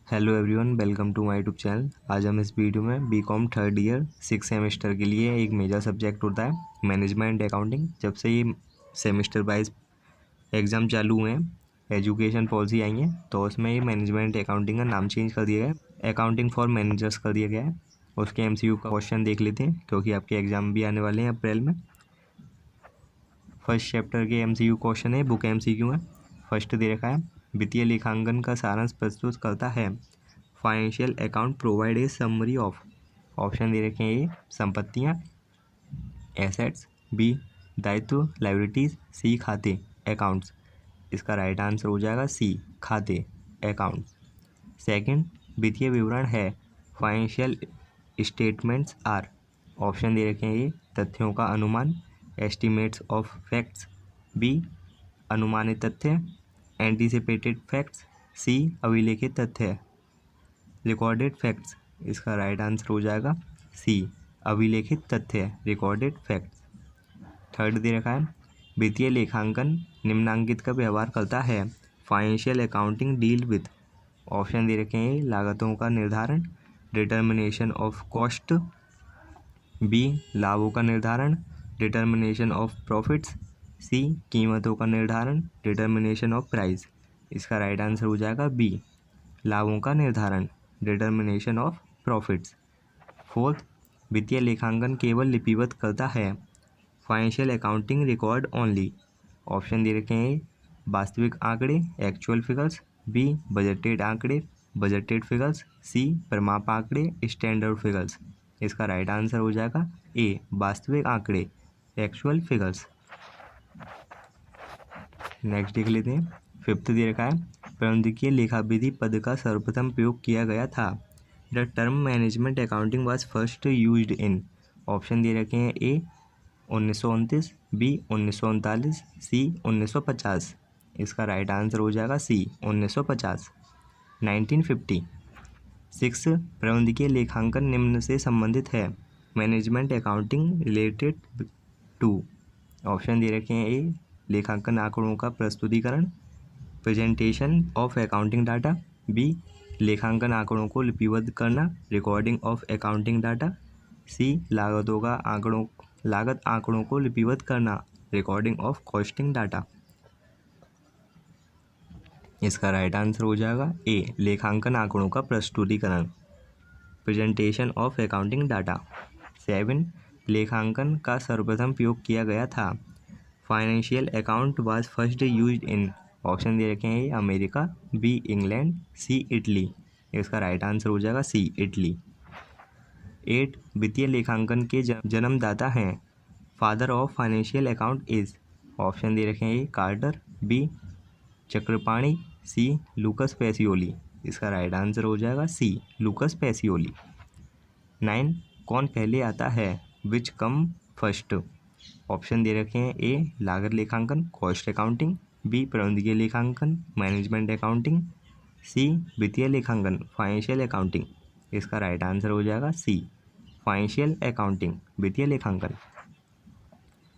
Hello everyone, welcome to my YouTube channel. आज हम इस वीडियो में बीकॉम थर्ड ईयर 6 सेमेस्टर के लिए एक मेजर सब्जेक्ट होता है मैनेजमेंट अकाउंटिंग। जब से ये सेमेस्टर वाइज एग्ज़ाम चालू हुए हैं, एजुकेशन पॉलिसी आई है, तो उसमें ये मैनेजमेंट अकाउंटिंग का नाम चेंज कर दिया गया है, अकाउंटिंग फॉर मैनेजर्स कर दिया गया है। उसके एमसीक्यू का क्वेश्चन देख लेते हैं, क्योंकि आपके एग्ज़ाम भी आने वाले हैं अप्रैल में। फर्स्ट चैप्टर के एमसीक्यू क्वेश्चन है, बुक एमसीक्यू है। फर्स्ट दे रखा है, वित्तीय लेखांकन का सारांश प्रस्तुत करता है। Financial account provide a summary of. Option दे रखे हैं ए संपत्तियाँ, एसेट्स, बी दायित्व लाइबिलिटीज, सी खाते अकाउंट्स। इसका राइट आंसर हो जाएगा सी खाते अकाउंट्स। सेकंड, वित्तीय विवरण है। Financial statements are. ऑप्शन दे रखे हैं ए तथ्यों का अनुमान, एस्टिमेट्स ऑफ फैक्ट्स, बी अनुमानित तथ्य, एंटीसिपेटेड फैक्ट्स, सी अभिलेखित तथ्य रिकॉर्डेड फैक्ट्स। इसका राइट आंसर हो जाएगा सी अभिलेखित तथ्य रिकॉर्डेड फैक्ट्स। थर्ड दे रखा है, वित्तीय लेखांकन निम्नांकित का व्यवहार करता है। Financial accounting deal with. Option दे रखे हैं लागतों का निर्धारण, डिटर्मिनेशन ऑफ कॉस्ट, बी लाभों का निर्धारण, डिटर्मिनेशन ऑफ प्रॉफिट्स, सी कीमतों का निर्धारण, डिटर्मिनेशन ऑफ प्राइस। इसका राइट आंसर हो जाएगा बी लाभों का निर्धारण, डिटर्मिनेशन ऑफ प्रॉफिट्स। फोर्थ, वित्तीय लेखांकन केवल लिपिबद्ध करता है। Financial accounting record only. Option दे रखे हैं वास्तविक आंकड़े, एक्चुअल फिगर्स, बी बजटेड आंकड़े, बजटेड फिगर्स, सी प्रमाप आंकड़े, स्टैंडर्ड फिगर्स। इसका राइट आंसर हो जाएगा ए वास्तविक आंकड़े, एक्चुअल फिगर्स। नेक्स्ट देख लेते हैं, फिफ्थ दे रखा है, प्रबंधकीय लेखा विधि पद का सर्वप्रथम प्रयोग किया गया था। The term management accounting was first used in. Option दे रखे हैं ए 1929, बी 1939, सी 1950। इसका राइट आंसर हो जाएगा सी 1950। 1950। सिक्स, प्रबंधकीय लेखांकन निम्न से संबंधित है। Management accounting related to. Option दे रखे हैं ए लेखांकन आंकड़ों का प्रस्तुतिकरण, presentation of accounting data, B लेखांकन आंकड़ों को लिपिबद्ध करना, recording of accounting data, C लागत आंकड़ों को लिपिबद्ध करना, रिकॉर्डिंग ऑफ कॉस्टिंग डाटा। इसका राइट आंसर हो जाएगा ए लेखांकन आंकड़ों का प्रस्तुतिकरण, प्रेजेंटेशन ऑफ अकाउंटिंग डाटा। 7, लेखांकन का सर्वप्रथम प्रयोग किया गया था। Financial account was first used in. Option दे रखे हैं A America, B England, C Italy. इसका राइट आंसर हो जाएगा सी इटली। 8, वित्तीय लेखांकन के जन्मदाता हैं। Father of financial account is. Option दे रखे हैं A Carter, B Chakrapani, C Lucas Pacioli. इसका राइट आंसर हो जाएगा सी लूकस पेसियोली। 9, कौन पहले आता है, विच कम फर्स्ट। ऑप्शन दे रखे हैं ए लागत लेखांकन, कॉस्ट अकाउंटिंग, बी प्रबंधकीय लेखांकन, मैनेजमेंट अकाउंटिंग, सी वित्तीय लेखांकन, फाइनेंशियल अकाउंटिंग। इसका राइट आंसर हो जाएगा सी फाइनेंशियल अकाउंटिंग, वित्तीय लेखांकन।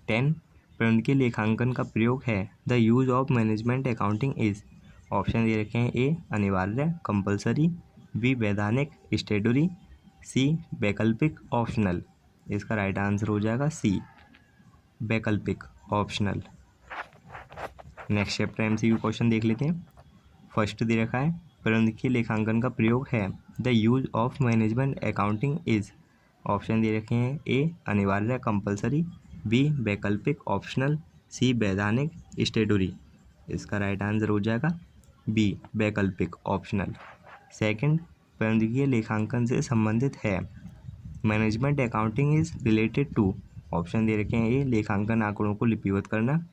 10, प्रबंधकीय लेखांकन का प्रयोग है। The use of management accounting is. Option दे रखे हैं ए अनिवार्य कंपलसरी, बी वैधानिक स्टेटूरी, सी वैकल्पिक ऑप्शनल। इसका राइट आंसर हो जाएगा सी वैकल्पिक optional. Next chapter MCQ question देख लेते हैं। फर्स्ट दे रखा है, प्रबंधकीय लेखांकन का प्रयोग है। The use of management accounting is. Option दे रखे हैं ए अनिवार्य कंपलसरी, बी वैकल्पिक ऑप्शनल, सी वैधानिक स्टेटूरी। इसका राइट आंसर हो जाएगा बी वैकल्पिक ऑप्शनल। सेकंड, प्रबंधकीय लेखांकन से संबंधित है। Management accounting is related to. Option दे रखे हैं ए लेखांकन आंकड़ों को लिपिबद्ध करना,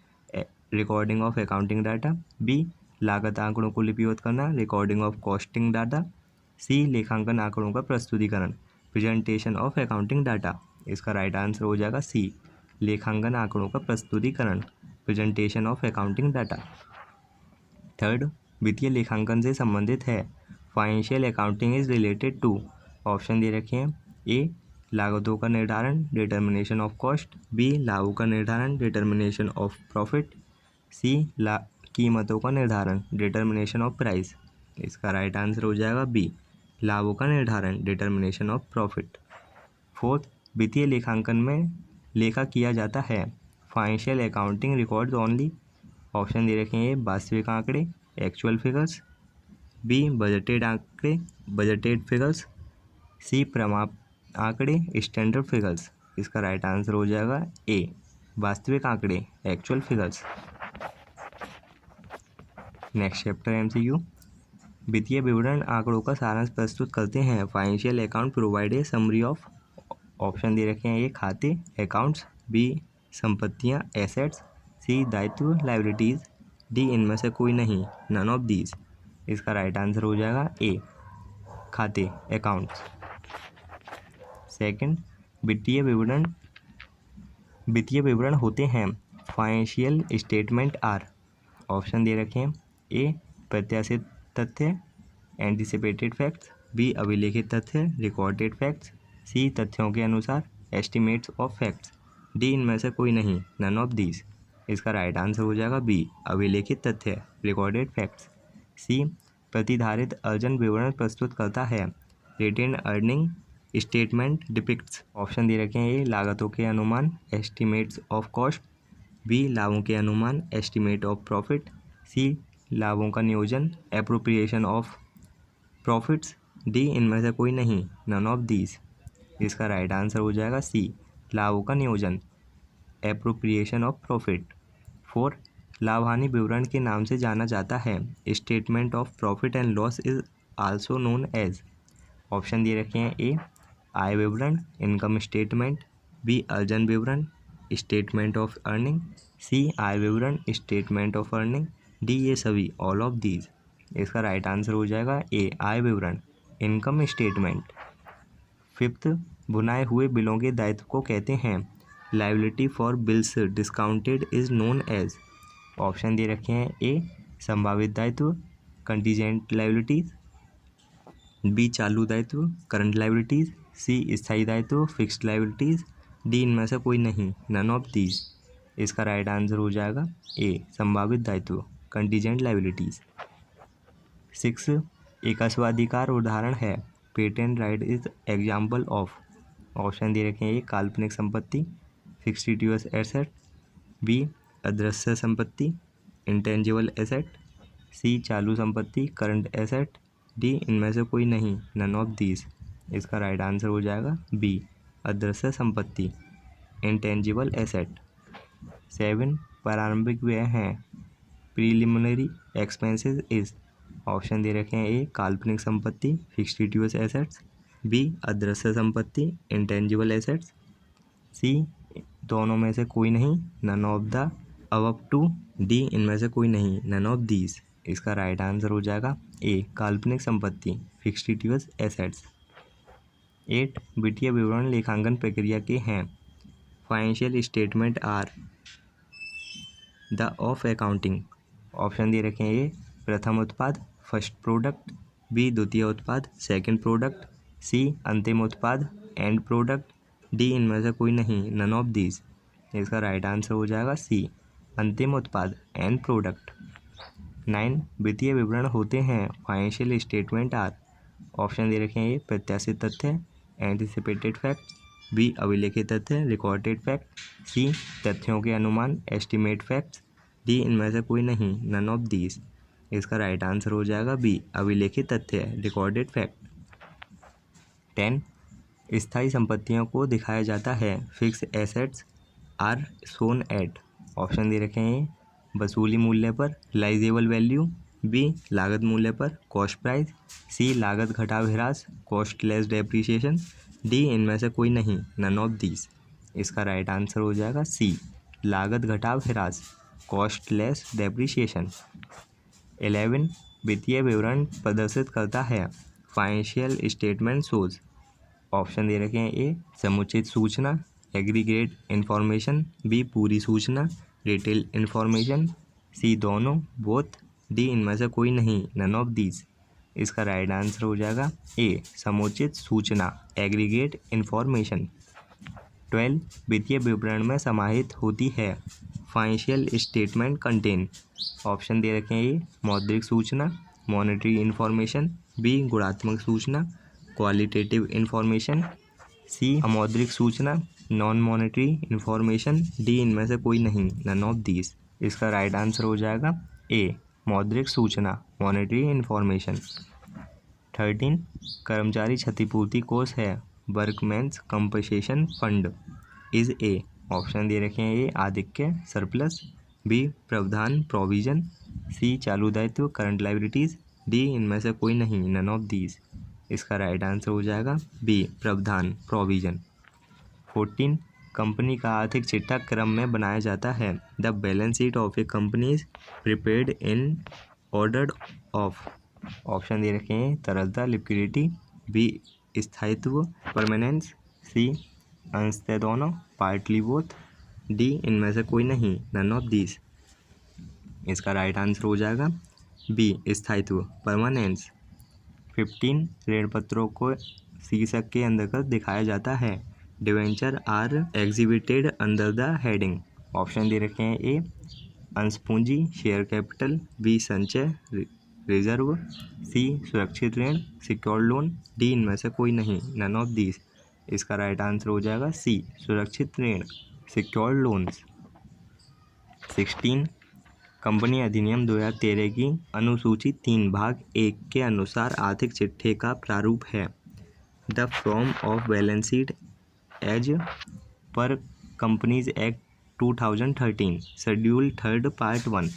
recording of accounting data, B लागत आंकड़ों को लिपिबद्ध करना, recording of costing data, C लेखांकन आंकड़ों का प्रस्तुतिकरण, प्रेजेंटेशन ऑफ अकाउंटिंग डाटा। इसका राइट आंसर हो जाएगा सी लेखांकन आंकड़ों का प्रस्तुतिकरण, presentation of accounting data. Third, वित्तीय लेखांकन से संबंधित है। Financial accounting is related to. Option दे रखे हैं ए लागतों का निर्धारण, डिटर्मिनेशन ऑफ कॉस्ट, बी लाभों का निर्धारण, डिटर्मिनेशन ऑफ प्रॉफिट, सी कीमतों का निर्धारण, डिटर्मिनेशन ऑफ प्राइस। इसका राइट आंसर हो जाएगा बी, लाभों का निर्धारण, डिटर्मिनेशन ऑफ प्रॉफिट। फोर्थ, वित्तीय लेखांकन में लेखा किया जाता है। Financial accounting records only. Option दे रखे हैं, वास्तविक आंकड़े, एक्चुअल फिगर्स, बी बजटेड आंकड़े, बजटेड फिगर्स, सी प्रमाप आंकड़े, स्टैंडर्ड फिगर्स। इसका राइट आंसर हो जाएगा ए, वास्तविक आंकड़े, actual figures. Next chapter MCQ. वित्तीय विवरण आंकड़ों का सारांश प्रस्तुत करते हैं। Financial account provide a summary of. Option दे रखे हैं, ए खाते, अकाउंट्स, बी संपत्तियां, एसेट्स, सी दायित्व, लायबिलिटीज, डी इनमें से कोई नहीं, नन ऑफ दीज। इसका राइट आंसर हो जाएगा ए, खाते, अकाउंट्स। सेकंड, वित्तीय विवरण होते हैं। Financial statement are. ऑप्शन दे रखे हैं, ए प्रत्याशित तथ्य, एंटिसिपेटेड फैक्ट्स, बी अभिलेखित तथ्य, रिकॉर्डेड फैक्ट्स, सी तथ्यों के अनुसार, एस्टिमेट्स ऑफ फैक्ट्स, डी इनमें से कोई नहीं, नन ऑफ दीज। इसका राइट आंसर हो जाएगा बी, अभिलेखित तथ्य, रिकॉर्डेड फैक्ट्स। सी प्रतिधारित अर्जन विवरण प्रस्तुत करता है। Retained earning statement depicts. Option दे रखे हैं, ए लागतों के अनुमान, एस्टिमेट्स ऑफ कॉस्ट, बी लाभों के अनुमान, एस्टिमेट ऑफ प्रॉफिट, सी लाभों का नियोजन, एप्रोप्रिएशन ऑफ प्रॉफिट्स, डी इनमें से कोई नहीं, नन ऑफ दीज। इसका राइट आंसर हो जाएगा सी, लाभों का नियोजन, एप्रोप्रिएशन ऑफ प्रॉफिट। 4, लाभ हानि विवरण के नाम से जाना जाता है। Statement of profit and loss is also known as. Option दे रखे हैं, ए आय विवरण, इनकम स्टेटमेंट, बी अर्जन विवरण, स्टेटमेंट ऑफ अर्निंग, सी आय विवरण, स्टेटमेंट ऑफ अर्निंग, डी ये सभी, ऑल ऑफ दीज। इसका राइट आंसर हो जाएगा ए आय विवरण, इनकम स्टेटमेंट। 5, भुनाए हुए बिलों के दायित्व को कहते हैं। Liability for bills discounted is known as. Option दे रखे हैं, ए संभावित दायित्व, कंटीजेंट लायबिलिटीज, बी चालू दायित्व, करंट लायबिलिटीज, सी स्थायी दायित्व, फिक्स्ड लायबिलिटीज, डी इनमें से कोई नहीं, नन ऑफ दीज। इसका राइट आंसर हो जाएगा ए संभावित दायित्व, कंटीजेंट लायबिलिटीज। 6, एक अस्वाधिकार उदाहरण है। Patent right is example of. Option दे रखे हैं, ए काल्पनिक संपत्ति, फिक्टिटियस एसेट, बी अदृश्य संपत्ति, इंटेंजिबल एसेट, सी चालू संपत्ति, करंट एसेट, डी इनमें से कोई नहीं, नन ऑफ दीज। इसका राइट आंसर हो जाएगा बी अदृश्य संपत्ति, इंटेंजिबल एसेट। 7, प्रारंभिक व्यय हैं। Preliminary expenses is. ऑप्शन दे रखे हैं, ए काल्पनिक संपत्ति, फिक्टिटियस एसेट्स, बी अदृश्य संपत्ति, इंटेंजिबल एसेट्स, सी दोनों में से कोई नहीं, none of the above two, D इनमें से कोई नहीं, नन ऑफ दीज। इसका राइट आंसर हो जाएगा ए काल्पनिक संपत्ति, फिक्टिटियस एसेट्स। 8, वित्तीय विवरण लेखांकन प्रक्रिया के हैं। Financial statement are the of accounting. Option दे रखे हैं, ए प्रथम उत्पाद, फर्स्ट प्रोडक्ट, बी द्वितीय उत्पाद, सेकंड प्रोडक्ट, सी अंतिम उत्पाद, एंड प्रोडक्ट, डी इनमें से कोई नहीं, नन ऑफ दीज। इसका राइट आंसर हो जाएगा सी अंतिम उत्पाद, एंड प्रोडक्ट। 9, वित्तीय विवरण होते हैं। Financial statement are. ऑप्शन दे रखे हैं, ए प्रत्याशित तथ्य, एंटिसिपेटेड फैक्ट, बी अभिलेखित तथ्य, रिकॉर्डेड फैक्ट, सी तथ्यों के अनुमान, एस्टिमेट फैक्ट्स, डी इनमें से कोई नहीं, नन ऑफ दीज। इसका राइट आंसर हो जाएगा बी अभिलेखित तथ्य, रिकॉर्डेड फैक्ट। 10, स्थायी संपत्तियों को दिखाया जाता है। Fixed assets are shown at. Option दे रखे हैं, वसूली मूल्य पर, रिलाइजेबल वैल्यू, बी लागत मूल्य पर, कॉस्ट प्राइस, सी लागत घटाव ह्रास, कॉस्ट लेस डेप्रिसिएशन, डी इनमें से कोई नहीं, नन ऑफ दीज। इसका राइट आंसर हो जाएगा सी लागत घटाव ह्रास, कॉस्ट लेस डेप्रिसिएशन। 11, वित्तीय विवरण प्रदर्शित करता है। Financial statement shows. ऑप्शन दे रखे हैं, ए समुचित सूचना, एग्रीगेट इन्फॉर्मेशन, बी पूरी सूचना, डिटेल इन्फॉर्मेशन, सी दोनों, बोथ, डी इनमें से कोई नहीं, नन ऑफ दीज। इसका राइट आंसर हो जाएगा ए समुचित सूचना, एग्रीगेट इन्फॉर्मेशन। 12, वित्तीय विवरण में समाहित होती है। Financial statement contain. ऑप्शन दे रखे हैं, ए मौद्रिक सूचना, मॉनेटरी इन्फॉर्मेशन, बी गुणात्मक सूचना क्वालिटेटिव इन्फॉर्मेशन, सी अमौद्रिक सूचना नॉन मॉनेटरी इन्फॉर्मेशन, डी इनमें से कोई नहीं नन ऑफ दीज। इसका राइट आंसर हो जाएगा ए मौद्रिक सूचना मॉनेटरी इन्फॉर्मेशन। 13 कर्मचारी क्षतिपूर्ति कोष है workman's compensation fund is a. Option दे रखे हैं ए आधिक्य सरप्लस, बी प्रावधान प्रोविजन, सी चालू दायित्व करंट लाइबिलिटीज, डी इनमें से कोई नहीं नन ऑफ दीज। इसका राइट आंसर हो जाएगा बी प्रावधान प्रोविजन। 14 कंपनी का आर्थिक चिट्ठा क्रम में बनाया जाता है। The balance sheet of a company is prepared in order of. Option दे रखे हैं तरलता लिक्विडिटी, बी स्थायित्व परमानेंस, सी अंशतः दोनों पार्टली बोथ, डी इनमें से कोई नहीं नन ऑफ दीज। इसका राइट आंसर हो जाएगा बी स्थायित्व परमानेंस। 15 ऋण पत्रों को शीर्षक के अंतर्गत दिखाया जाता है। Debenture are exhibited under the heading. Option दे रखे हैं ए अंश पूंजी शेयर कैपिटल, बी संचय रिजर्व, सी सुरक्षित ऋण सिक्योर्ड लोन, डी इनमें से कोई नहीं नन ऑफ दीज। इसका राइट आंसर हो जाएगा सी सुरक्षित ऋण सिक्योर्ड लोन्स। 16 कंपनी अधिनियम 2013 की अनुसूची 3 भाग 1 के अनुसार आर्थिक चिट्ठे का प्रारूप है। The form of balance sheet as per companies act 2013 schedule 3 part 1।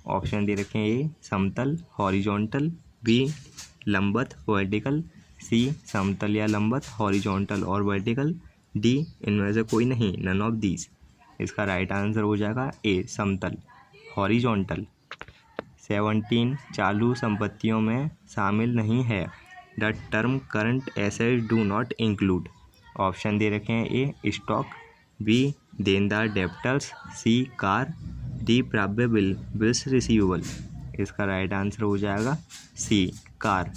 Option दे रखे हैं ए समतल हॉरिजॉन्टल, बी लंबवत वर्टिकल, सी समतल या लंबवत हॉरिजॉन्टल और वर्टिकल, डी इनमें से कोई नहीं नन ऑफ दीज। इसका राइट आंसर हो जाएगा ए समतल हॉरिजॉन्टल। 17 चालू संपत्तियों में शामिल नहीं है। The term current asset do not include. Option दे रखे हैं ए स्टॉक, बी देनदार डेप्टर्स, सी कार, डी प्राप्य बिल्स रिसीवेबल। इसका राइट आंसर हो जाएगा C car.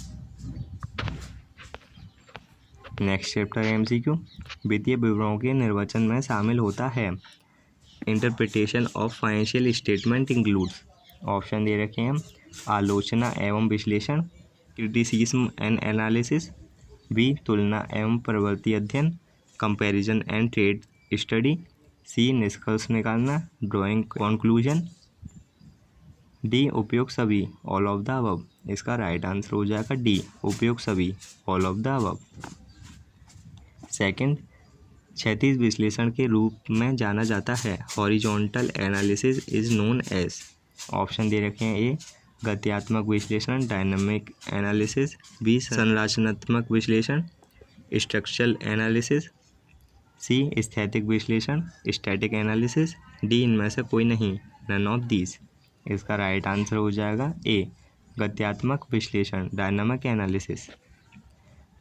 Next chapter MCQ वित्तीय विवरणों के निर्वचन में शामिल होता है। Interpretation of financial statement includes. Option दे रखे हैं आलोचना एवं विश्लेषण, क्रिटिसिज्म एंड एनालिसिस, बी तुलना एवं प्रवृत्ति अध्ययन, comparison and trade study, C निष्कर्ष निकालना ड्राइंग कंक्लूजन, डी उपयोग सभी ऑल ऑफ द अबव। इसका राइट आंसर हो जाएगा डी उपयोग सभी all of the above. Second क्षैतिज विश्लेषण के रूप में जाना जाता है। Horizontal analysis is known as. Option दे रखे हैं ए गत्यात्मक विश्लेषण डायनामिक एनालिसिस, बी संरचनात्मक विश्लेषण स्ट्रक्चरल एनालिसिस, सी स्थैतिक विश्लेषण स्टैटिक एनालिसिस, डी इनमें से कोई नहीं नन ऑफ दीज। इसका राइट आंसर हो जाएगा ए गत्यात्मक विश्लेषण डायनामिक एनालिसिस।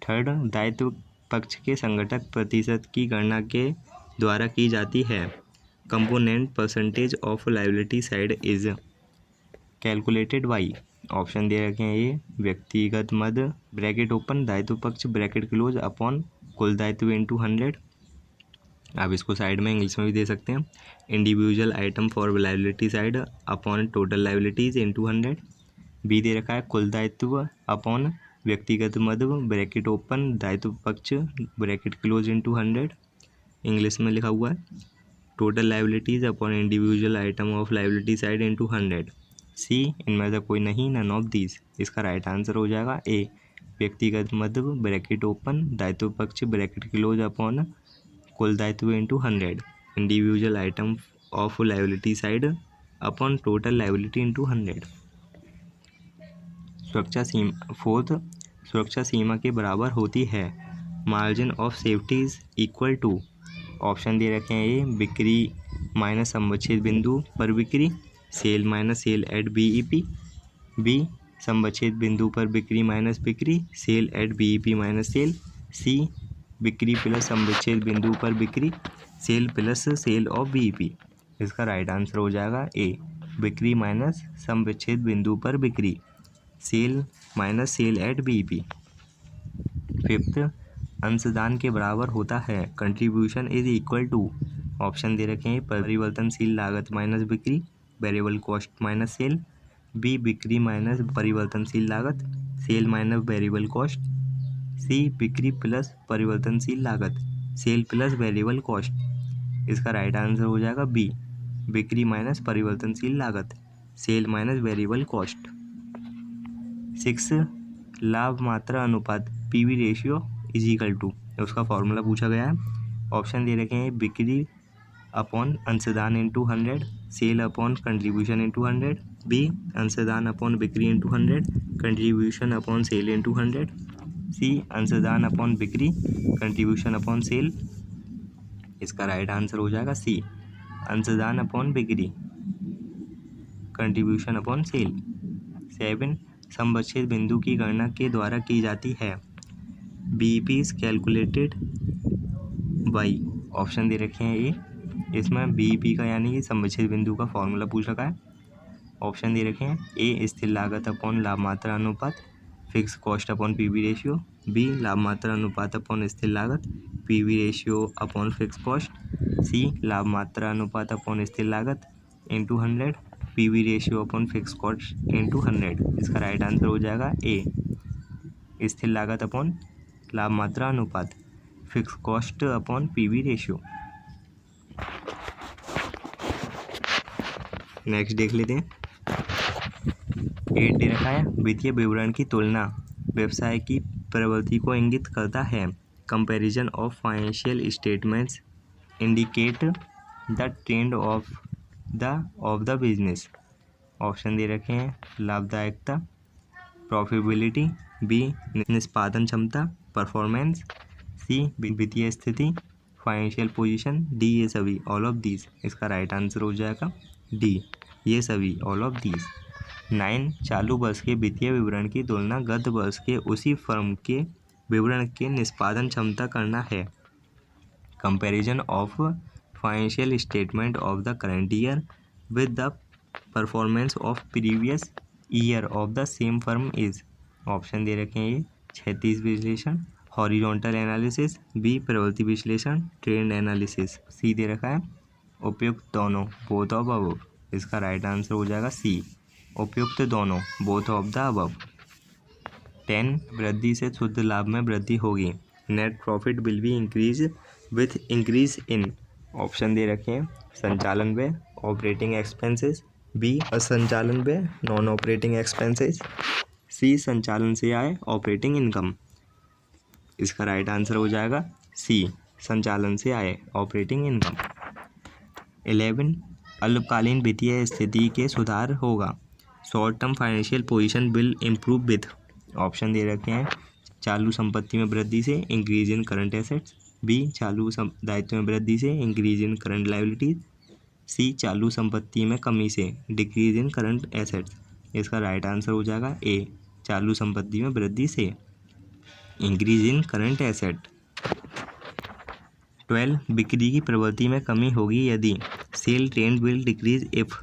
थर्ड दायित्व पक्ष के संगठक प्रतिशत की गणना के द्वारा की जाती है। Component percentage of liability side is calculated by. Option दे रखे हैं ए व्यक्तिगत मद ब्रैकेट ओपन दायित्व पक्ष ब्रैकेट क्लोज अपॉन कुल दायित्व इंटू 100। आप इसको साइड में इंग्लिश में भी दे सकते हैं। Individual item for liability side upon total liabilities into 100। B दे रखा है कुल दायित्व अपॉन व्यक्तिगत मद ब्रैकेट ओपन दायित्व पक्ष ब्रैकेट क्लोज इंटू 100। इंग्लिश में लिखा हुआ है total liabilities upon individual item of liability side into 100। सी इनमें से कोई नहीं नन ऑफ दीज। इसका राइट आंसर हो जाएगा ए व्यक्तिगत मद ब्रैकेट ओपन दायित्व पक्ष ब्रैकेट क्लोज अपॉन कुल दायित्व into 100 individual item of liability side upon total liability into 100। सुरक्षा सीमा फोर्थ सुरक्षा सीमा के बराबर होती है। Margin of safety is equal to. Option दे रखे हैं ए बिक्री माइनस संवच्छेद बिंदु पर बिक्री sale minus sale at BEP, B संवच्छेद बिंदु पर बिक्री माइनस बिक्री sale at BEP minus sale, C बिक्री प्लस संवच्छेद बिंदु पर बिक्री sale plus sale of BEP. इसका राइट आंसर हो जाएगा ए बिक्री माइनस संवच्छेद बिंदु पर बिक्री sale minus sale at BEP. Fifth अंशदान के बराबर होता है। Contribution is equal to. Option दे रखे हैं परिवर्तनशील लागत माइनस बिक्री variable cost minus sale, B बिक्री माइनस परिवर्तनशील लागत, sale minus variable cost, C बिक्री प्लस परिवर्तनशील लागत, सेल प्लस वेरिएबल कॉस्ट। इसका राइट आंसर हो जाएगा बी बिक्री माइनस परिवर्तनशील लागत, सेल माइनस वेरिएबल कॉस्ट। 6 लाभ मात्रा अनुपात PV ratio is equal to, उसका फॉर्मूला पूछा गया है। ऑप्शन दे रखे हैं बिक्री अपॉन अंशदान into 100, sale upon contribution into 100, B अंशदान अपॉन बिक्री into 100, contribution upon sale into 100, C अंशदान अपॉन बिक्री कंट्रीब्यूशन अपॉन सेल। इसका राइट आंसर हो जाएगा सी अंशदान अपॉन बिक्री कंट्रीब्यूशन अपॉन सेल। 7 संबंधित बिंदु की गणना के द्वारा की जाती है। BEP is calculated by, option दे रखे हैं ए, इसमें बीईपी का यानी कि संबंधित बिंदु का फॉर्मूला पूछ रखा है। ऑप्शन दे रखे हैं ए स्थिर लागत अपॉन लाभ मात्रा अनुपात fix cost upon PV ratio, B लाभ मात्रा अनुपात अपॉन स्थिर लागत PV ratio upon fix cost, C लाभ मात्रा अनुपात अपॉन स्थिर लागत into 100 PV ratio upon fix cost into 100। इसका राइट आंसर हो जाएगा ए स्थिर लागत अपॉन लाभ मात्रा अनुपात fix cost upon PV ratio. Next देख लेते हैं। 8 दे रखा है वित्तीय विवरण की तुलना व्यवसाय की प्रवृत्ति को इंगित करता है। Comparison of financial statements indicate the trend of the business. Option दे रखे हैं लाभदायकता, प्रॉफिटेबिलिटी, बी निष्पादन क्षमता परफॉर्मेंस, सी वित्तीय स्थिति फाइनेंशियल पोजीशन, डी ये सभी ऑल ऑफ दीज। इसका राइट आंसर हो जाएगा डी ये सभी ऑल ऑफ दीज। 9 चालू वर्ष के वित्तीय विवरण की तुलना गत वर्ष के उसी फर्म के विवरण के निष्पादन क्षमता करना है। Comparison of financial statement of the current year with the performance of previous year of the same firm is. Option दे रखे हैं ये 36 विश्लेषण, हॉरिजॉन्टल एनालिसिस, बी प्रवृत्ति विश्लेषण, ट्रेंड एनालिसिस, सी दे रखा है उपयुक्त दोनों बोथ ऑफ अबव। इसका राइट आंसर हो जाएगा सी उपयुक्त दोनों बोथ ऑफ द अबव। 10 वृद्धि से शुद्ध लाभ में वृद्धि होगी। Net profit will be increase with increase in. Option दे रखे हैं संचालन व्यय ऑपरेटिंग एक्सपेंसेस, बी असंचालन व्यय नॉन ऑपरेटिंग एक्सपेंसेस, सी संचालन से आय ऑपरेटिंग इनकम। इसका राइट आंसर हो जाएगा सी संचालन से आय ऑपरेटिंग इनकम। 11 अल्पकालीन वित्तीय स्थिति के सुधार होगा। Short term financial position will improve with. Option दे रखे हैं चालू संपत्ति में वृद्धि से increase in current assets, B चालू दायित्व में वृद्धि से increase in current liabilities, C चालू संपत्ति में कमी से डिक्रीज इन करंट एसेट्स। इसका राइट आंसर हो जाएगा ए चालू संपत्ति में वृद्धि से इंक्रीज इन करंट एसेट। 12 बिक्री की प्रवृत्ति में कमी होगी यदि sale trend will decrease if.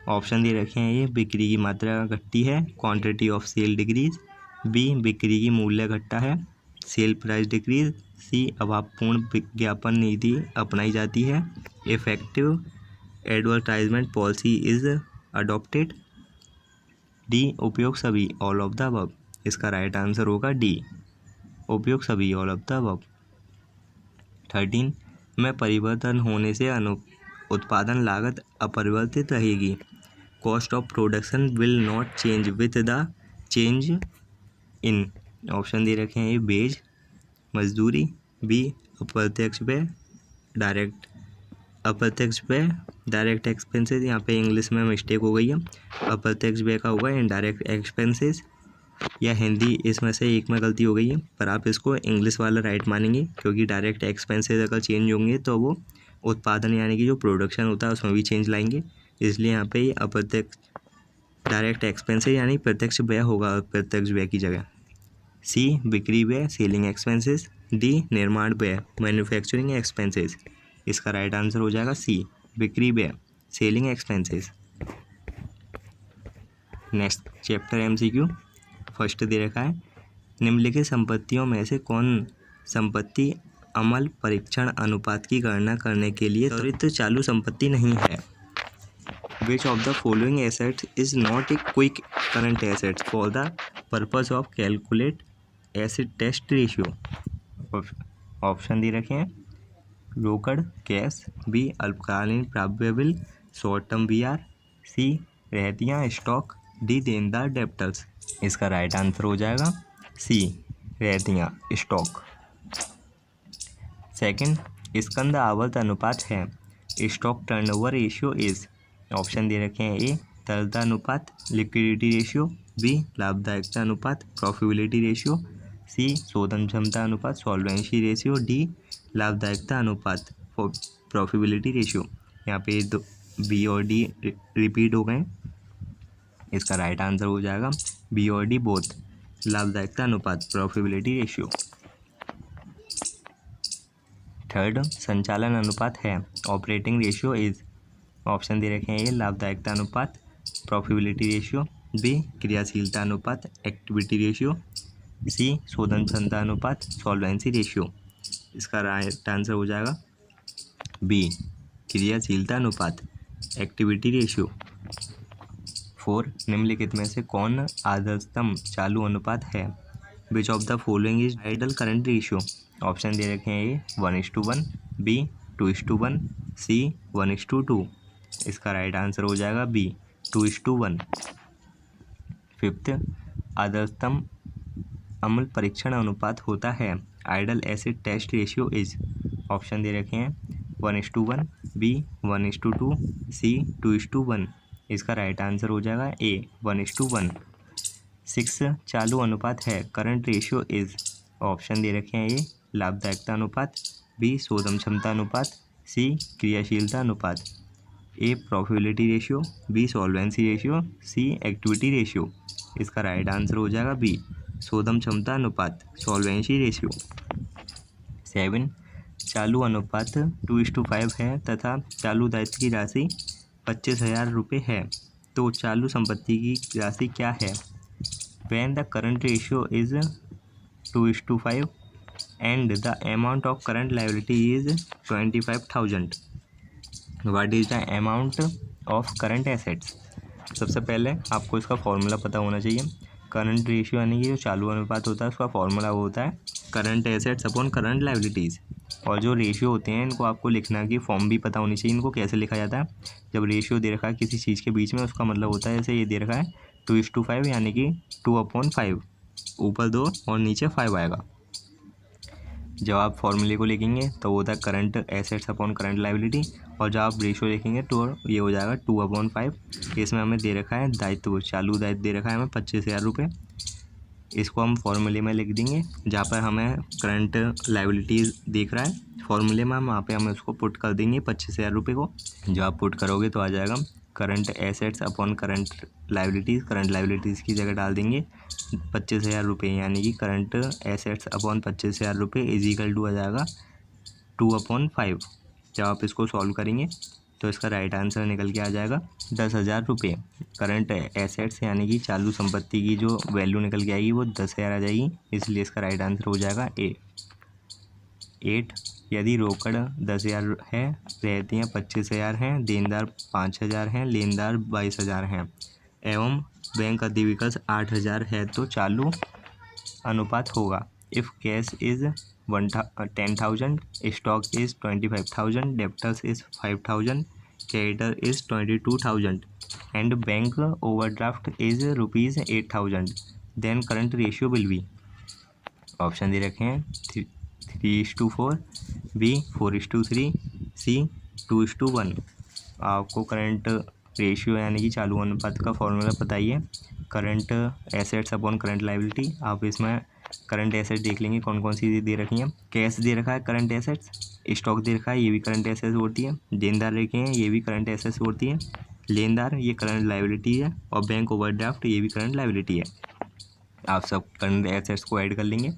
Option दे रखे हैं ये बिक्री की मात्रा घटती है quantity of sale decrease, B बिक्री की मूल्य घटता है सेल प्राइस डिक्रीज, सी अभावपूर्ण विज्ञापन नीति अपनाई जाती है effective advertisement policy is adopted, D उपयोग सभी ऑल ऑफ द अबव। इसका राइट आंसर होगा डी उपयोग सभी ऑल ऑफ द अबव। 13 में परिवर्तन होने से उत्पादन लागत अपरिवर्तित रहेगी। Cost of production will not change with the change in. Option दे रखे हैं ये वेज मजदूरी, बी अप्रत्यक्ष व्यय डायरेक्ट एक्सपेंसेस, यहाँ पे इंग्लिश में मिस्टेक हो गई है, अप्रत्यक्ष व्यय का होगा इनडायरेक्ट एक्सपेंसेस, या हिंदी इसमें से एक में गलती हो गई है पर आप इसको इंग्लिश वाला राइट मानेंगे क्योंकि डायरेक्ट एक्सपेंसेस अगर चेंज होंगे तो वो उत्पादन यानी कि जो प्रोडक्शन होता है उसमें भी चेंज लाएंगे, इसलिए यहाँ पे अप्रत्यक्ष डायरेक्ट एक्सपेंसेस यानी प्रत्यक्ष व्यय होगा अप्रत्यक्ष व्यय की जगह। सी बिक्री व्यय सेलिंग एक्सपेंसेस, डी निर्माण व्यय मैन्युफैक्चरिंग एक्सपेंसेस। इसका राइट आंसर हो जाएगा सी बिक्री व्यय selling expenses. Next chapter MCQ first दे रखा है निम्नलिखित संपत्तियों में से कौन संपत्ति अमल परीक्षण अनुपात की गणना करने के लिए त्वरित चालू संपत्ति नहीं है। Which of the following assets is not a quick current assets for the purpose of calculate acid test ratio. Option दे रखे हैं रोकड़ कैश, बी अल्पकालीन प्राप्यबिल शॉर्ट टर्म VR, सी रहतियाँ स्टॉक, डी देनदार डेप्टर्स। इसका राइट आंसर हो जाएगा सी रहतियाँ स्टॉक। सेकंड, स्कंद आवर्त अनुपात है stock turnover ratio is. Option दे रखे हैं ए तरलता अनुपात लिक्विडिटी रेशियो, बी लाभदायकता अनुपात प्रॉफिटेबिलिटी रेशियो, सी शोधन क्षमता अनुपात सॉल्वेंसी रेशियो, डी लाभदायकता अनुपात प्रॉफिटेबिलिटी रेशियो। यहाँ पे दो बी और डी रिपीट हो गए। इसका राइट आंसर हो जाएगा बी और डी बोथ लाभदायकता अनुपात प्रॉफिटेबिलिटी रेशियो। थर्ड, संचालन अनुपात है ऑपरेटिंग रेशियो इज। ऑप्शन दे रखे हैं ए लाभदायकता अनुपात प्रॉफिटेबिलिटी रेशियो, बी क्रियाशीलता अनुपात एक्टिविटी रेशियो, सी शोधन क्षमता अनुपात सॉल्वेंसी रेशियो। इसका राइट आंसर हो जाएगा बी क्रियाशीलता अनुपात एक्टिविटी रेशियो। 4, निम्नलिखित में से कौन आदर्शतम चालू अनुपात है। Which of the following is ideal current ratio. Option दे रखे हैं ए 1:1, बी 2:1, सी 1:2। इसका राइट आंसर हो जाएगा बी 2:1। 5th, आदर्शतम अम्ल परीक्षण अनुपात होता है ideal acid test ratio is. Option दे रखे हैं 1:1, बी 1:2, सी 2:1। इसका राइट आंसर हो जाएगा ए 1:1। 6, चालू अनुपात है करंट रेशियो इज। ऑप्शन दे रखे हैं ए लाभदायकता अनुपात, बी शोधन क्षमता अनुपात, सी क्रियाशीलता अनुपात, A profitability ratio, B solvency ratio, C activity ratio. इसका राइट आंसर हो जाएगा बी शोधन क्षमता अनुपात सॉल्वेंसी रेशियो। 7, चालू अनुपात 2:5 है तथा चालू दायित्व की राशि 25,000 रुपये है, तो चालू संपत्ति की राशि क्या है। When the current ratio is 2:5 and the amount of current liability is 25,000, what is the amount of current assets। सबसे पहले आपको इसका फॉर्मूला पता होना चाहिए। करंट रेशियो यानी कि जो चालू अनुपात होता है उसका फॉर्मूला वो होता है current assets upon current liabilities. और जो रेशियो होते हैं इनको आपको लिखना की फॉर्म भी पता होनी चाहिए। इनको कैसे लिखा जाता है, जब रेशियो दे रखा है किसी चीज़ के बीच में उसका मतलब होता है जैसे ये दे रखा है 2:5 यानी कि 2/5, ऊपर 2 और नीचे 5 आएगा। जब आप फॉर्मूले को लिखेंगे तो वो होता है current assets upon current liability, और जब आप रेशियो लिखेंगे तो ये हो जाएगा 2/5। इसमें हमें दे रखा है दायित्व, चालू दायित्व दे रखा है हमें 25,000 रुपये। इसको हम फॉर्मूले में लिख देंगे, जहाँ पर हमें करंट लायबिलिटीज़ दिख रहा है फॉर्मूले में, हम वहाँ पे हमें उसको पुट कर देंगे 25,000 रुपये को। जब आप पुट करोगे तो आ जाएगा current assets upon current liabilities. Current liabilities की जगह डाल देंगे 25,000 रुपये, यानी कि करंट एसेट्स अपॉन 25,000 रुपये इज इक्वल टू आ जाएगा 2/5। जब आप इसको सॉल्व करेंगे तो इसका राइट आंसर निकल के आ जाएगा 10,000 रुपये। करंट एसेट्स यानी कि चालू संपत्ति की जो वैल्यू निकल के आएगी वो 10,000 आ जाएगी, इसलिए इसका राइट आंसर हो जाएगा ए। 8, यदि रोकड़ 10,000 है, रहतियाँ 25,000 हैं, देनदार 5,000 हैं, लेनदार 22,000 हैं एवं बैंक अधिविकल्प 8,000 है, तो चालू अनुपात होगा if cash is 10,000, stock is 25,000, debtors is 5,000, creditor is 22,000 and bank overdraft is ₹8,000, then current ratio will be. Option दे रखे हैं 3:4, बी 4:3, सी 2:1। आपको करंट रेशियो यानी कि चालू अनुपात का फॉर्मूला पता ही है, current assets upon current liability. आप इसमें करंट एसेट देख लेंगे कौन कौन सी दे रखी हैं। कैश दे रखा है करंट एसेट्स, स्टॉक दे रखा है ये भी करंट एसेट्स होती है, देनदार रखे हैं ये भी करंट एसेट्स होती है, लेनदार ये करंट लायबिलिटी है, और बैंक ओवरड्राफ्ट ये भी करंट लायबिलिटी है। आप सब करंट एसेट्स को ऐड कर लेंगे,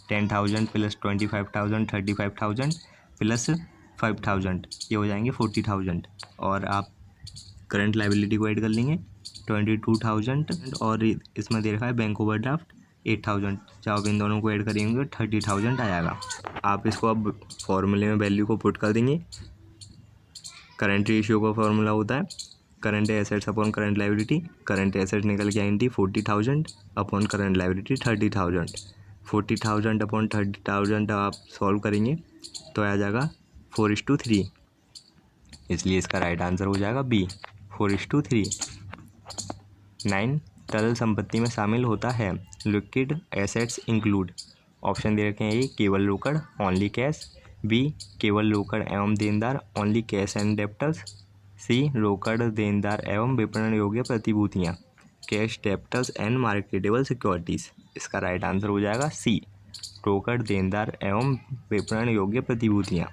10,000 प्लस 25,000 35,000 प्लस 5,000 ये हो जाएंगे 40,000, और आप करंट लायबिलिटी को ऐड कर लेंगे 22,000, और इसमें दे रखा है बैंक ओवरड्राफ्ट 8,000। जब आप इन दोनों को ऐड करेंगे 30,000 आ जाएगा। आप इसको अब फॉर्मूले में वैल्यू को पुट कर देंगे। करंट रेशियो का फॉर्मूला होता है current assets upon current liability, current asset निकल गया इंटी 40,000 अपॉन करंट लाइबिलिटी 30,000, 40,000 अपॉन 30,000 आप सॉल्व करेंगे तो आ जाएगा 4:3, इसलिए इसका राइट आंसर हो जाएगा बी 4:3। 9 तरल संपत्ति में शामिल होता है, लिक्विड एसेट्स इंक्लूड, ऑप्शन दे रखे हैं ए केवल रोकड़ ओनली कैश, बी केवल रोकड़ एवं देनदार only cash and debtors, C रोकड़ देनदार एवं विपणन योग्य प्रतिभूतियाँ cash debtors and marketable securities. इसका राइट आंसर हो जाएगा सी रोकड़ देनदार एवं विपणन योग्य प्रतिभूतियाँ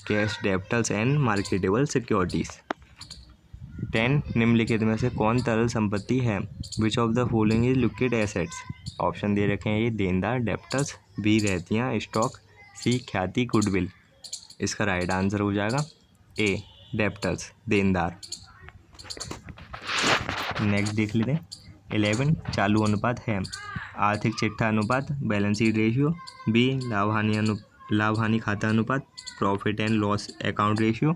cash debtors and marketable securities. 10 निम्नलिखित में से कौन तरल संपत्ति है, which of the following is liquid assets, option दे रखे हैं ये देनदार डेप्टर्स, बी रहतियाँ स्टॉक, सी ख्याति गुडविल। इसका राइट आंसर हो जाएगा ए डेप्टर्स देनदार। नेक्स्ट देख लेते हैं 11 चालू अनुपात है, आर्थिक चिट्ठा अनुपात बैलेंस शीट रेशियो, बी लाभ हानि खाता अनुपात profit and loss account ratio,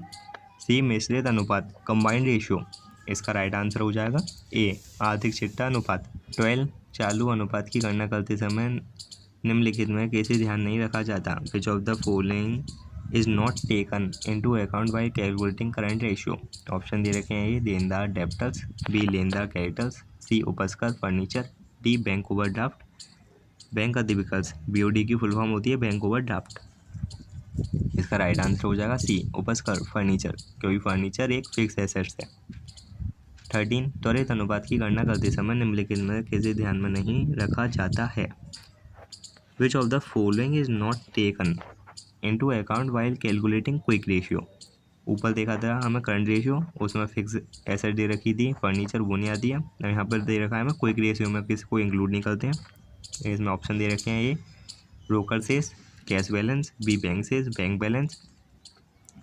C मिश्रित अनुपात कंबाइंड रेशियो। इसका राइट आंसर हो जाएगा ए आर्थिक चिट्ठा अनुपात। 12 चालू अनुपात की गणना करते समय निम्नलिखित में कैसे ध्यान नहीं रखा जाता, which of the following is not taken into account by calculating current ratio, option दे रखे हैं ये देनदार डेप्टर्स, बी लेनदार क्रेडिटर्स, सी उपस्कर furniture, D bank overdraft bank अधिविकल्स। बीओडी की फुल फॉर्म होती है बैंक ओवरड्राफ्ट। इसका राइट आंसर हो जाएगा सी उपस्कर फर्नीचर, क्योंकि फर्नीचर एक फिक्स एसेट्स है। 13 त्वरित अनुपात की गणना करते समय निम्नलिखित में कैसे ध्यान में नहीं रखा जाता है, which of the following is not taken into account while calculating quick ratio. ऊपर देखा था हमें करंट रेशियो, उसमें फिक्स एसेट दे रखी थी, फर्नीचर वो नहीं आती है, और यहाँ पर दे रखा है हमें क्विक रेशियो में किसी को इंक्लूड नहीं करते हैं। इसमें ऑप्शन दे रखे हैं ये रोकड़ शेष कैश बैलेंस, बी बैंक शेष बैंक बैलेंस,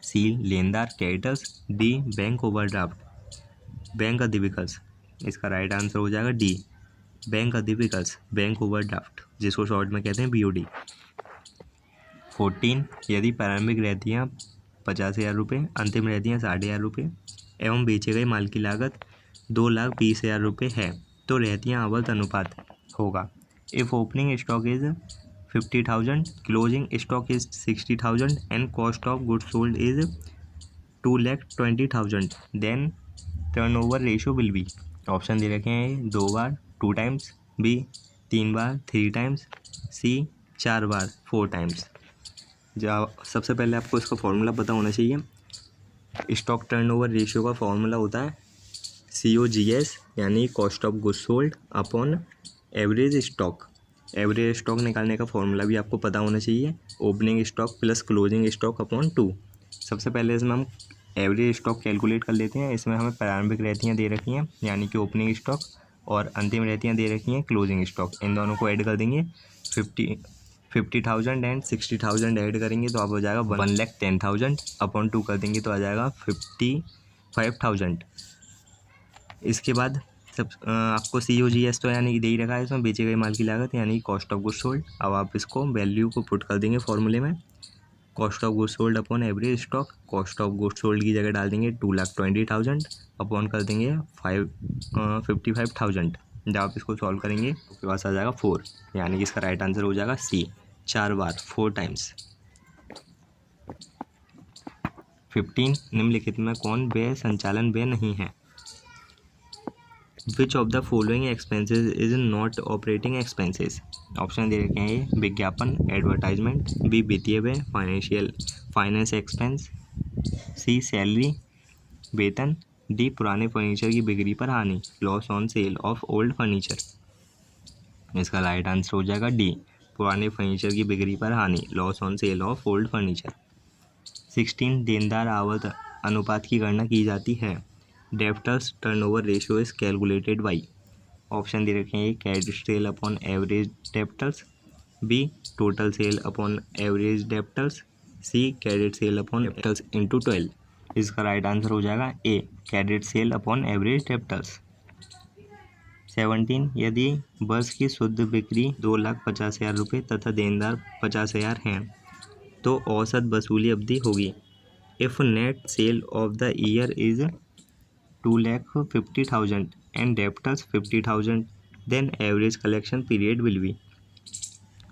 सी लेनदार creditors, D bank overdraft bank अधिविकल्स। इसका राइट आंसर हो जाएगा डी बैंक अधिविकल्स बैंक ओवरड्राफ्ट, जिसको शॉर्ट में कहते हैं बीओडी। 14 यदि प्रारंभिक रहतियाँ 50,000 रुपये, अंतिम रहतियाँ 60,000 रुपये एवं बेचे गए माल की लागत 2,20,000 रुपये है तो रहतियाँ आवर्त अनुपात होगा। If opening stock is 50,000, closing stock is 60,000 and cost of goods sold is 2,20,000 then turnover ratio will be. Option दे रखे हैं 2 बार 2 टाइम्स, बी 3 बार 3 टाइम्स, सी 4 बार 4 टाइम्स। सबसे पहले आपको इसका फॉर्मूला पता होना चाहिए। स्टॉक टर्नओवर रेशियो का फॉर्मूला होता है COGS यानी cost of goods sold upon average stock. Average stock निकालने का फॉर्मूला भी आपको पता होना चाहिए, opening stock plus closing stock upon 2। सबसे पहले इसमें हम एवरेज स्टॉक कैलकुलेट कर लेते हैं। इसमें हमें प्रारंभिक रहतियाँ दे रखी हैं यानी कि ओपनिंग स्टॉक, और अंतिम रहतियाँ दे रखी हैं क्लोजिंग स्टॉक। इन दोनों को ऐड कर देंगे, 50,000 एंड 60,000 ऐड करेंगे तो आप हो जाएगा 1,10,000 अपॉन 2 कर देंगे तो आ जाएगा 55,000। इसके बाद आपको COGS तो यानी कि दे ही रखा है, इसमें बेचे गए माल की लागत यानी कॉस्ट ऑफ गुड्स सोल्ड। अब आप इसको वैल्यू को पुट कर देंगे फॉर्मूले में, cost of goods sold upon average stock. Cost of goods sold की जगह डाल देंगे 2,20,000 अपॉन कर देंगे 55,000। जब आप इसको सॉल्व करेंगे आपके पास आ जाएगा 4, यानी कि इसका राइट आंसर हो जाएगा सी 4 बार 4 टाइम्स। 15 निम्नलिखित में कौन व्यय संचालन व्यय नहीं है, which of the following expenses is not operating expenses. Option दे रखे हैं ये विज्ञापन एडवर्टाइजमेंट, बी वित्तीय व्यय फाइनेंस एक्सपेंस, सी सैलरी वेतन, डी पुराने फर्नीचर की बिक्री पर हानि loss on sale of old furniture. इसका राइट आंसर हो जाएगा डी पुराने फर्नीचर की बिक्री पर हानि loss on sale of old furniture. 16 देनदार आवर्त अनुपात की गणना की जाती है, debtors turnover ratio is calculated by. Option दे रखे हैं credit sale upon average debtors, B total sale upon average debtors, C credit sale upon debtors into 12। इसका राइट आंसर हो जाएगा A credit sale upon average debtors. 17 यदि वर्ष की शुद्ध बिक्री 2,50,000 रुपये तथा देनदार 50,000 हैं तो औसत वसूली अवधि होगी। If net cell of the year is 2,50,000 and debtors 50,000, then average collection period will be।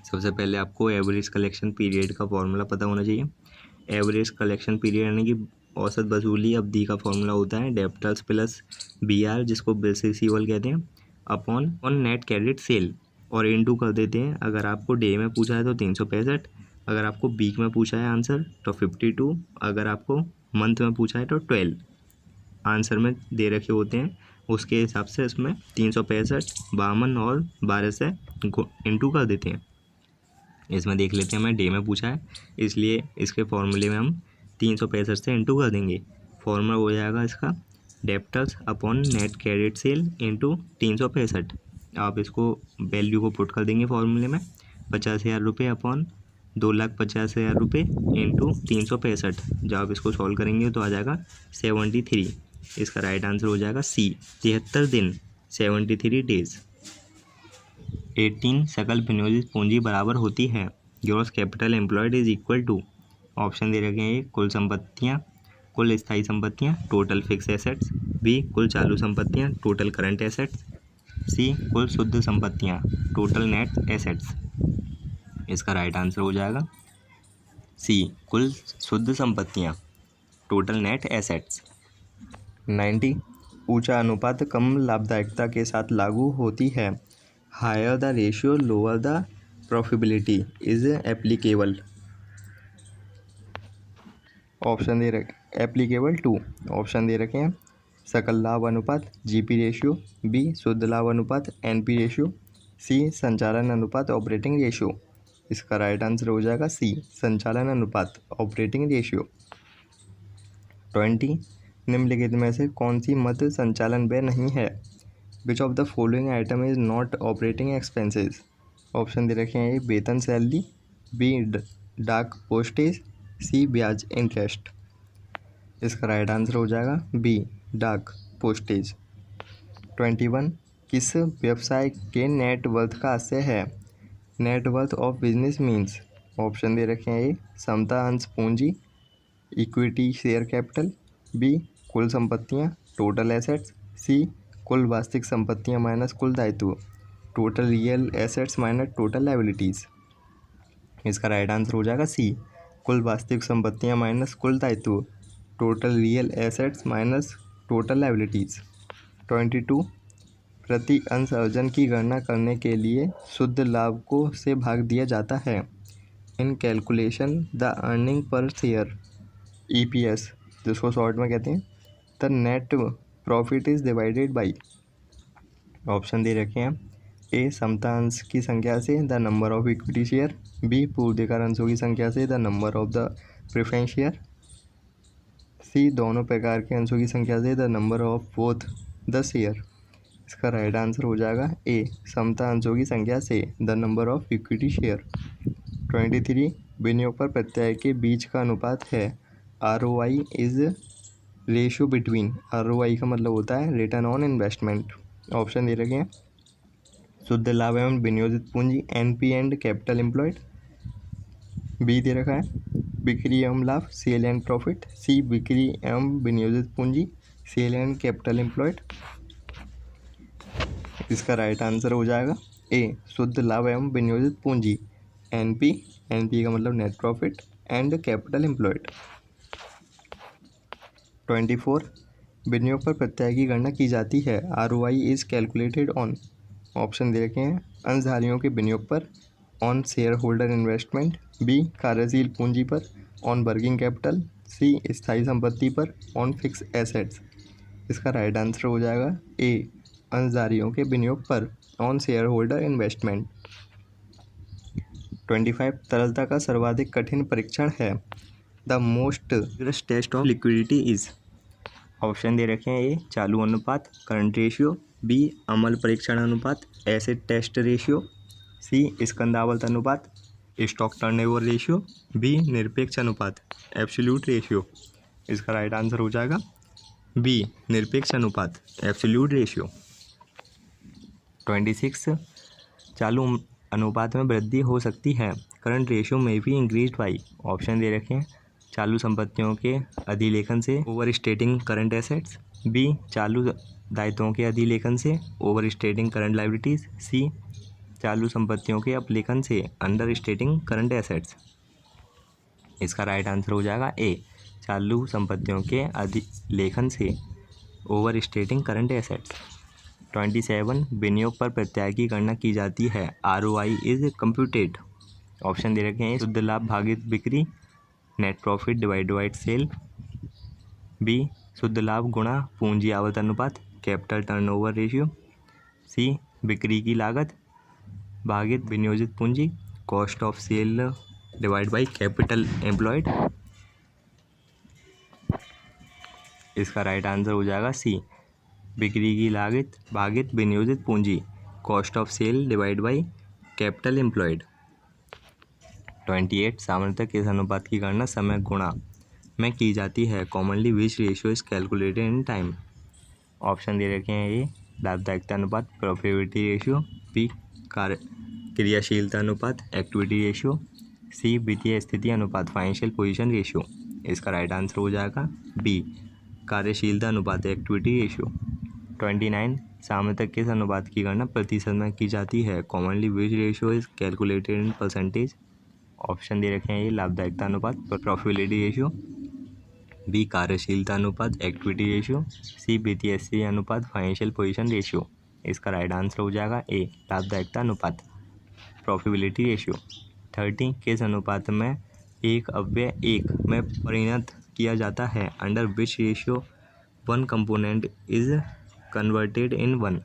सबसे पहले आपको एवरेज कलेक्शन पीरियड का फॉर्मूला पता होना चाहिए। एवरेज कलेक्शन पीरियड यानी कि औसत वसूली अवधि का फॉर्मूला होता है डेप्टर्स प्लस BR, जिसको बिल्स रिसीवेबल कहते हैं, अपॉन नेट क्रेडिट सेल, और इनटू कर देते हैं। अगर आपको डे में पूछा है तो 365, अगर आपको वीक में पूछा है आंसर तो 52, अगर आपको मंथ में पूछा है तो 12 आंसर में दे रखे होते हैं। उसके हिसाब से इसमें 365, 52 और 12 से इंटू कर देते हैं। इसमें देख लेते हैं, हमें डे में पूछा है इसलिए इसके फॉर्मूले में हम 365 से इंटू कर देंगे। फॉर्मूला हो जाएगा इसका debtors upon net credit sale into 365। आप इसको वैल्यू को पुट कर देंगे फॉर्मूले में, 50,000 रुपये अपॉन 2,50,000 रुपये इंटू 365। जब आप इसको सॉल्व करेंगे तो आ जाएगा 73। इसका राइट आंसर हो जाएगा C, 73 दिन, 73 डेज। 18 सकल विनियोजित पूंजी बराबर होती है gross capital employed is equal to. Option दे रखे हैं, कुल संपत्तियाँ, कुल स्थायी संपत्तियाँ, टोटल फिक्स एसेट्स, B कुल चालू संपत्तियाँ, टोटल करंट एसेट्स, C कुल शुद्ध संपत्तियाँ, टोटल नेट एसेट्स। इसका राइट आंसर हो जाएगा C कुल शुद्ध संपत्तियाँ, टोटल नेट एसेट्स। 90 ऊंचा अनुपात कम लाभदायकता के साथ लागू होती है। Higher the ratio lower the profitability is applicable. Option दे रखे एप्लीकेबल टू। ऑप्शन दे रखे हैं, सकल लाभ अनुपात GP रेशियो, B शुद्ध लाभ अनुपात NP रेशियो, C संचालन अनुपात ऑपरेटिंग रेशियो। इसका राइट आंसर हो जाएगा C संचालन अनुपात ऑपरेटिंग रेशियो। 20 निम्नलिखित में से कौन सी मद संचालन व्यय नहीं है। Which of the following item is not operating expenses. Option दे रखे हैं, वेतन सैलरी, B डाक पोस्टेज, C ब्याज इंटरेस्ट। इसका राइट आंसर हो जाएगा B डाक पोस्टेज। 21 किस व्यवसाय के नेट वर्थ का आशय है। Net worth of business means. Option दे रखे हैं, समता अंश पूंजी, इक्विटी शेयर कैपिटल, B कुल संपत्तियाँ, टोटल एसेट्स, C कुल वास्तविक संपत्तियाँ माइनस कुल दायित्व, total real assets minus total liabilities. इसका राइट आंसर हो जाएगा C कुल वास्तविक संपत्तियाँ माइनस कुल दायित्व, total real assets minus total liabilities. 22 प्रति अंश अर्जन की गणना करने के लिए शुद्ध लाभ को से भाग दिया जाता है। In calculation the earning per share EPS, जिसको शॉर्ट में कहते हैं, the net profit is divided by. Option दे रखे हैं, A समता अंश की संख्या से the number of equity share, B पूर्वाधिकार अंशों की संख्या से the number of the preference share, C दोनों प्रकार के अंशों की संख्या से the number of both the share. इसका राइट आंसर हो जाएगा A समता अंशों की संख्या से the number of equity share. 23 विनियोग पर प्रत्यय के बीच का अनुपात है। ROI is ratio between. ROI का मतलब होता है रिटर्न ऑन इन्वेस्टमेंट। ऑप्शन दे रखे हैं, शुद्ध लाभ एवं विनियोजित पूंजी NP and capital employed, B दे रखा है बिक्री एवं लाभ सेल एंड प्रॉफिट, C बिक्री एवं विनियोजित पूंजी सेल एंड कैपिटल एम्प्लॉयड। इसका राइट आंसर हो जाएगा A शुद्ध लाभ एवं विनियोजित पूंजी NP का मतलब net profit and capital employed. 24 विनियोग पर प्रत्यय की गणना की जाती है। ROI is calculated on. Option दे रखे हैं, अंशधारियों के विनियोग पर, on share holder investment, B कार्यशील पूंजी पर, ऑन वर्किंग कैपिटल, C स्थायी संपत्ति पर, ऑन फिक्स एसेट्स। इसका राइट आंसर हो जाएगा A अंशधारियों के विनियोग पर, ऑन शेयर होल्डर इन्वेस्टमेंट। 25 तरलता का सर्वाधिक कठिन परीक्षण है। The most rigorous test of liquidity is. Option दे रखे हैं, A चालू अनुपात करंट रेशियो, B अमल परीक्षण अनुपात एसेट टेस्ट रेशियो, C स्कंदावल्त अनुपात स्टॉक टर्नओवर रेशियो, B निरपेक्ष अनुपात एब्सोल्यूट रेशियो। इसका राइट आंसर हो जाएगा B निरपेक्ष अनुपात एब्सोल्यूट रेशियो। 26 चालू अनुपात में वृद्धि हो सकती है। करंट रेशियो में भी इंक्रीज बाई। ऑप्शन दे रखे हैं, चालू संपत्तियों के अधिलेखन से, overstating current assets, B चालू दायित्वों के अधिलेखन से, overstating current liabilities. C चालू संपत्तियों के अपलेखन से, अंडर स्टेटिंग करंट एसेट्स। इसका राइट आंसर हो जाएगा ए चालू संपत्तियों के अधिलेखन से, ओवर स्टेटिंग करंट एसेट्स। 27 विनियोग पर प्रत्याय की गणना की जाती है, ROI इज कंप्यूटेड। ऑप्शन दे रखे हैं शुद्ध लाभ भागित बिक्री, net profit divide sale. B शुद्ध लाभ गुणा पूंजी आवत अनुपात, कैपिटल टर्नओवर रेशियो। सी बिक्री की लागत भागित विनियोजित पूंजी, cost of sale divide by capital employed. इसका राइट आंसर हो जाएगा सी बिक्री की लागत भागित विनियोजित पूंजी, cost of sale divide by capital employed. 28 सामान्यतः किस अनुपात की गणना समय गुणा में की जाती है, commonly which ratio is calculated in time. Option दे रखे हैं ए लाभदायकता अनुपात, प्रॉफिटेबिलिटी रेशियो। बी क्रियाशीलता अनुपात, एक्टिविटी रेशियो। सी वित्तीय स्थिति अनुपात, फाइनेंशियल पोजीशन रेशियो। इसका राइट आंसर हो जाएगा बी कार्यशीलता अनुपात, एक्टिविटी रेशियो। 29 सामान्यतः किस अनुपात की गणना प्रतिशत में की जाती है, commonly which ratio is calculated in percentage. Option दे रखे हैं ये लाभदायकता अनुपात, प्रॉफिटेबिलिटी रेशियो। बी कार्यशीलता अनुपात, एक्टिविटी रेशियो। सी वित्तीय स्थिति अनुपात, फाइनेंशियल पोजीशन रेशियो। इसका राइट आंसर हो जाएगा ए लाभदायकता अनुपात, प्रॉफिटेबिलिटी रेशियो। 30 किस अनुपात में एक अव्यय एक में परिणत किया जाता है, under which ratio one component is converted in one.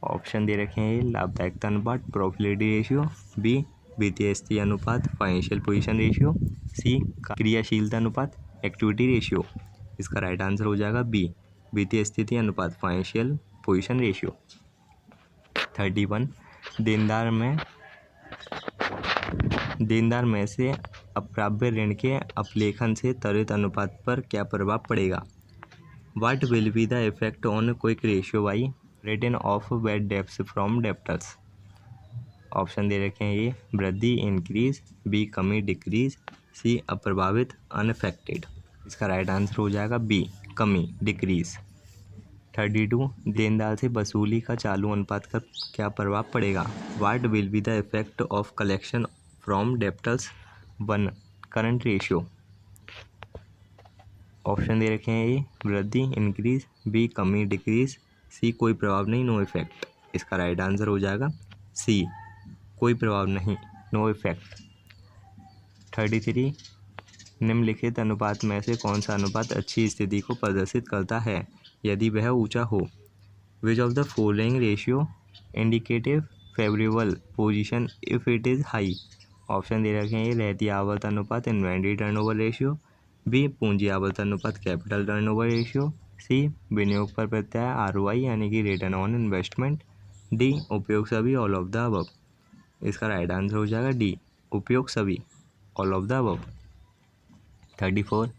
Option दे रखे हैं ये लाभदायकता अनुपात, प्रॉफिटेबिलिटी रेशियो। बी वित्तीय स्थिति अनुपात, फाइनेंशियल पोजीशन रेशियो। सी क्रियाशीलता अनुपात, एक्टिविटी रेशियो। इसका राइट आंसर हो जाएगा बी वित्तीय स्थिति अनुपात, फाइनेंशियल पोजीशन रेशियो। 31 देनदार में से अप्राप्य ऋण के अपलेखन से त्वरित अनुपात पर क्या प्रभाव पड़ेगा। What will be the effect on quick ratio by written off bad debts from debtors? Option दे रखे हैं ये वृद्धि इंक्रीज, बी कमी डिक्रीज, सी अप्रभावित अनअफेक्टेड। इसका राइट आंसर हो जाएगा बी कमी डिक्रीज। 32 देनदार से वसूली का चालू अनुपात का क्या प्रभाव पड़ेगा। What will be the effect of collection from debtors 1 current ratio. Option दे रखे हैं ये वृद्धि इंक्रीज, बी कमी डिक्रीज, सी कोई प्रभाव नहीं नो इफेक्ट। इसका राइट आंसर हो जाएगा सी कोई प्रभाव नहीं नो इफेक्ट। 33 निम्नलिखित अनुपात में से कौन सा अनुपात अच्छी स्थिति को प्रदर्शित करता है यदि वह ऊंचा हो। Which of the following ratio indicative favourable position if it is high. Option दे रखे हैं ये रहती आवर्त अनुपात, इन्वेंट्री टर्नओवर रेशियो। बी पूंजी आवर्त अनुपात, कैपिटल टर्नओवर रेशियो। सी विनियोग पर प्रत्याय, ROI यानी कि रिटर्न ऑन इन्वेस्टमेंट। डी उपयोग सभी, ऑल ऑफ द अबव। इसका राइट आंसर हो जाएगा डी उपयोग सभी, ऑल ऑफ द अबव। 34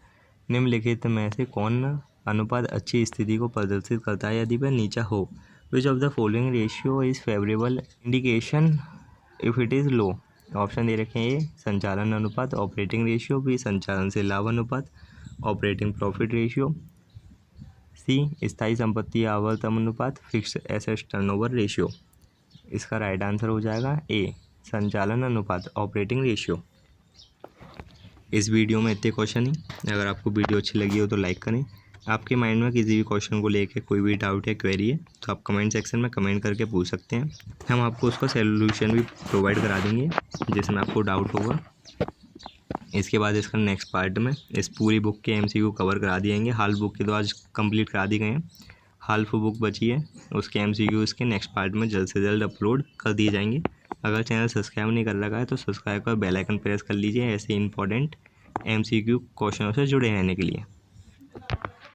निम्नलिखित में से कौन अनुपात अच्छी स्थिति को प्रदर्शित करता है यदि वह नीचा हो। Which of the following ratio is favourable indication if it is low. Option दे रखे हैं ये संचालन अनुपात, ऑपरेटिंग रेशियो। बी संचालन से लाभ अनुपात, ऑपरेटिंग प्रॉफिट रेशियो। सी स्थायी संपत्ति आवर्त अनुपात, फिक्स्ड एसेट्स टर्नओवर रेशियो। इसका राइट आंसर हो जाएगा ए संचालन अनुपात, ऑपरेटिंग रेशियो। इस वीडियो में इतने क्वेश्चन ही। अगर आपको वीडियो अच्छी लगी हो तो लाइक करें। आपके माइंड में किसी भी क्वेश्चन को लेकर कोई भी डाउट या क्वेरी है तो आप कमेंट सेक्शन में कमेंट करके पूछ सकते हैं, हम आपको उसका सोल्यूशन भी प्रोवाइड करा देंगे जिसमें आपको डाउट होगा। इसके बाद इसका नेक्स्ट पार्ट में इस पूरी बुक के MCQ कवर करा दिएंगे। हाल बुक के तो आज कंप्लीट करा दी गए हैं, हाल्फ बुक बची है, उसके MCQ इसके नेक्स्ट पार्ट में जल्द से जल्द अपलोड कर दिए जाएंगे। अगर चैनल सब्सक्राइब नहीं कर रखा है तो सब्सक्राइब कर बेल आइकन प्रेस कर लीजिए ऐसे इंपॉर्टेंट MCQ क्वेश्चनों से जुड़े रहने के लिए।